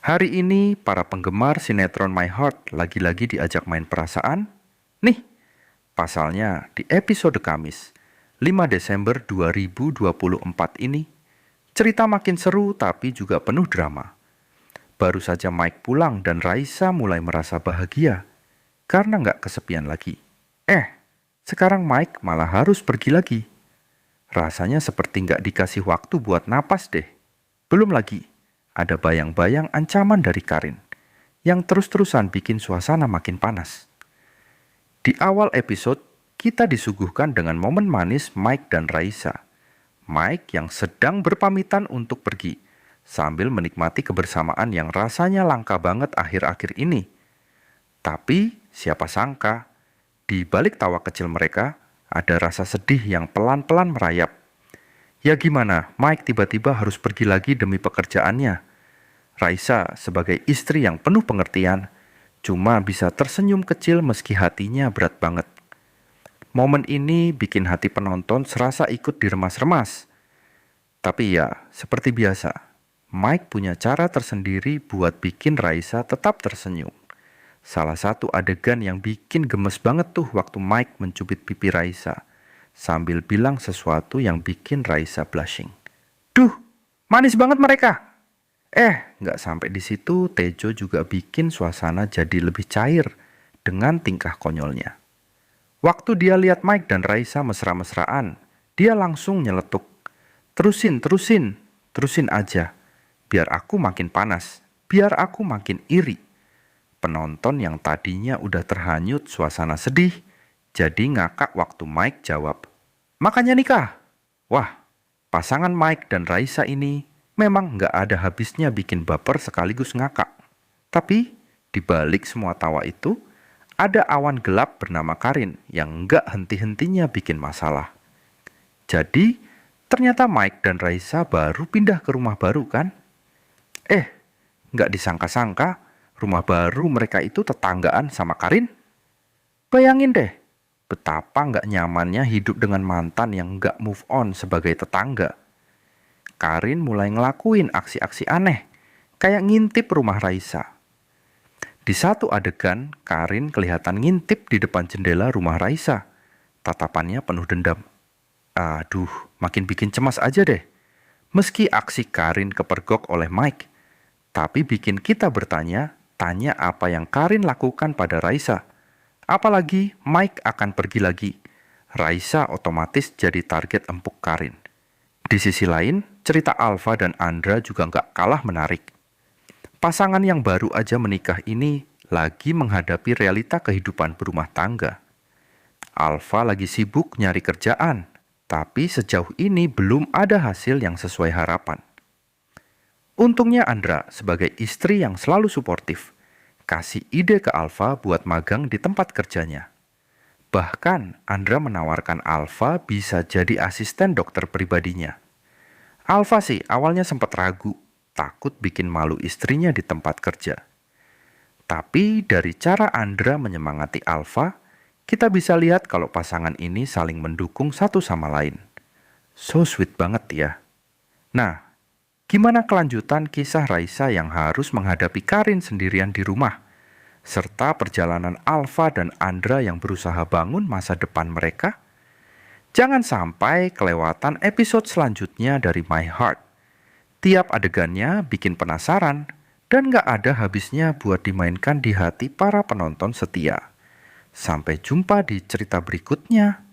Hari ini para penggemar sinetron My Heart lagi-lagi diajak main perasaan. Nih, pasalnya di episode Kamis, 5 Desember 2024 ini, cerita makin seru tapi juga penuh drama. Baru saja Mike pulang dan Raisa mulai merasa bahagia karena nggak kesepian lagi. Sekarang Mike malah harus pergi lagi. Rasanya seperti nggak dikasih waktu buat napas deh. Belum lagi, ada bayang-bayang ancaman dari Karin yang terus-terusan bikin suasana makin panas. Di awal episode, kita disuguhkan dengan momen manis Mike dan Raisa. Mike yang sedang berpamitan untuk pergi, sambil menikmati kebersamaan yang rasanya langka banget akhir-akhir ini. Tapi, siapa sangka, di balik tawa kecil mereka, ada rasa sedih yang pelan-pelan merayap. Ya gimana, Mike tiba-tiba harus pergi lagi demi pekerjaannya. Raisa sebagai istri yang penuh pengertian, cuma bisa tersenyum kecil meski hatinya berat banget. Momen ini bikin hati penonton serasa ikut diremas-remas. Tapi ya, seperti biasa, Mike punya cara tersendiri buat bikin Raisa tetap tersenyum. Salah satu adegan yang bikin gemes banget tuh waktu Mike mencubit pipi Raisa, sambil bilang sesuatu yang bikin Raisa blushing. Duh, manis banget mereka! Nggak sampai di situ, Tejo juga bikin suasana jadi lebih cair dengan tingkah konyolnya. Waktu dia lihat Mike dan Raisa mesra-mesraan, dia langsung nyeletuk. Terusin aja. Biar aku makin panas, biar aku makin iri. Penonton yang tadinya udah terhanyut suasana sedih, jadi ngakak waktu Mike jawab, "Makanya nikah." Wah, pasangan Mike dan Raisa ini memang nggak ada habisnya bikin baper sekaligus ngakak. Tapi, di balik semua tawa itu, ada awan gelap bernama Karin yang nggak henti-hentinya bikin masalah. Jadi, ternyata Mike dan Raisa baru pindah ke rumah baru kan? Nggak disangka-sangka, rumah baru mereka itu tetanggaan sama Karin. Bayangin deh, betapa nggak nyamannya hidup dengan mantan yang nggak move on sebagai tetangga. Karin mulai ngelakuin aksi-aksi aneh, kayak ngintip rumah Raisa. Di satu adegan, Karin kelihatan ngintip di depan jendela rumah Raisa. Tatapannya penuh dendam. Aduh, makin bikin cemas aja deh. Meski aksi Karin kepergok oleh Mike, tapi bikin kita tanya apa yang Karin lakukan pada Raisa. Apalagi Mike akan pergi lagi. Raisa otomatis jadi target empuk Karin. Di sisi lain, cerita Alfa dan Andra juga nggak kalah menarik. Pasangan yang baru aja menikah ini lagi menghadapi realita kehidupan berumah tangga. Alfa lagi sibuk nyari kerjaan, tapi sejauh ini belum ada hasil yang sesuai harapan. Untungnya Andra sebagai istri yang selalu suportif, kasih ide ke Alfa buat magang di tempat kerjanya. Bahkan Andra menawarkan Alfa bisa jadi asisten dokter pribadinya. Alfa sih awalnya sempat ragu, takut bikin malu istrinya di tempat kerja. Tapi dari cara Andra menyemangati Alfa, kita bisa lihat kalau pasangan ini saling mendukung satu sama lain. So sweet banget ya. Nah, gimana kelanjutan kisah Raisa yang harus menghadapi Karin sendirian di rumah, serta perjalanan Alfa dan Andra yang berusaha bangun masa depan mereka? Jangan sampai kelewatan episode selanjutnya dari My Heart. Tiap adegannya bikin penasaran dan gak ada habisnya buat dimainkan di hati para penonton setia. Sampai jumpa di cerita berikutnya.